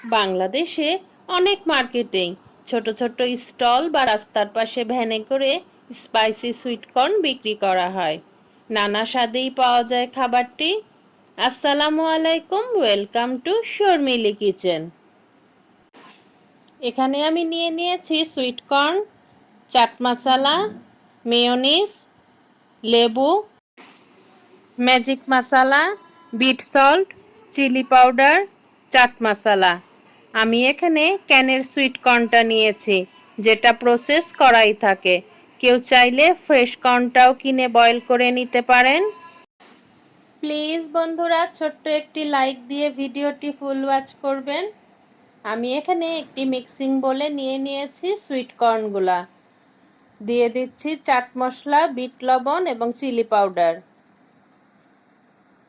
বাংলাদেশে অনেক মার্কেটেই ছোট ছোট স্টল বা রাস্তার পাশে ভ্যানে করে স্পাইসি সুইটকর্ন বিক্রি করা হয়। নানা স্বাদেই পাওয়া যায় খাবারটি। আসসালামু আলাইকুম, ওয়েলকাম টু শর্মিলি কিচেন। এখানে আমি নিয়ে নিয়েছি সুইটকর্ন, চাট মশলা, মেয়োনিজ, লেবু, ম্যাজিক মশলা, বিট salt, chilli powder, chaat masala. আমি এখানে ক্যানের সুইট কর্নটা নিয়েছি, যেটা প্রসেস করাই থাকে। কেউ চাইলে ফ্রেশ কর্নটাও কিনে বয়েল করে নিতে পারেন। প্লিজ বন্ধুরা, ছোট্ট একটি লাইক দিয়ে ভিডিওটি ফুল ওয়াচ করবেন। আমি এখানে একটি মিক্সিং বোলে নিয়ে নিয়েছি সুইট কর্নগুলা। দিয়ে দিচ্ছি চাট মশলা, বিট লবণ এবং চিলি পাউডার।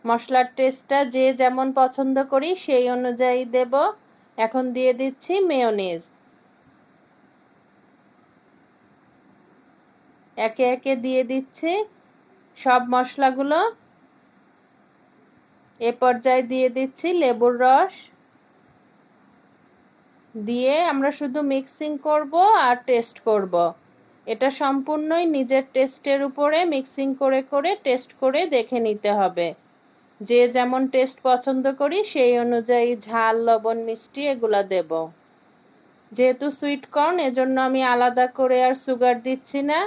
মশলার টেস্টটা যে যেমন পছন্দ করি সেই অনুযায়ী দেব। এখন দিয়ে দিচ্ছি মেয়োনিজ। একে একে দিয়ে দিচ্ছি সব মশলাগুলো। এ পর্যায়ে দিয়ে দিচ্ছি লেবুর রস। দিয়ে আমরা শুধু মিক্সিং করব আর টেস্ট করব। এটা সম্পূর্ণই নিজের টেস্টের উপরে মিক্সিং করে করে টেস্ট করে দেখে নিতে হবে। যে যেমন টেস্ট পছন্দ করি সেই অনুযায়ী ঝাল, লবণ, মিষ্টি এগুলা দেব। যেহেতু সুইট কর্ন, এজন্য আমি আলাদা করে আর সুগার দিচ্ছি না।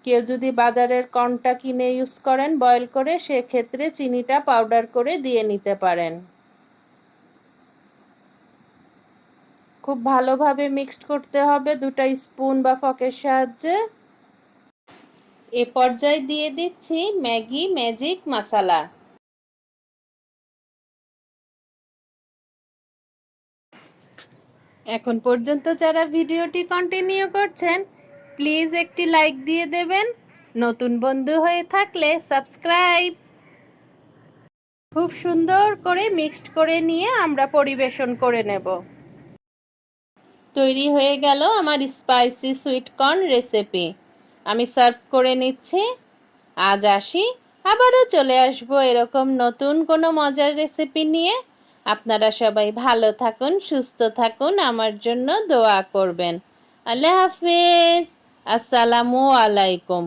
কেউ যদি বাজারের কর্নটা কিনে ইউজ করেন বয়েল করে, সেক্ষেত্রে চিনিটা পাউডার করে দিয়ে নিতে পারেন। খুব ভালোভাবে মিক্সড করতে হবে দুটো স্পুন বা ফকের সাহায্যে। এ পর্যায়ে দিয়ে দিচ্ছি ম্যাগি ম্যাজিক মশলা। এখন পর্যন্ত যারা ভিডিওটি কন্টিনিউ করছেন, প্লিজ একটি লাইক দিয়ে দেবেন। নতুন বন্ধু হয়ে থাকলে সাবস্ক্রাইব। খুব সুন্দর করে মিক্সড করে নিয়ে আমরা পরিবেশন করে নেব। তৈরি হয়ে গেল আমার স্পাইসি সুইট কর্ন রেসিপি। আমি সার্ভ করে নিচ্ছি। আজ আসি, আবারও চলে আসবো এরকম নতুন কোনো মজার রেসিপি নিয়ে। আপনারা সবাই ভালো থাকুন, সুস্থ থাকুন, আমার জন্য দোয়া করবেন। আল্লাহ হাফেজ। আসসালামু আলাইকুম।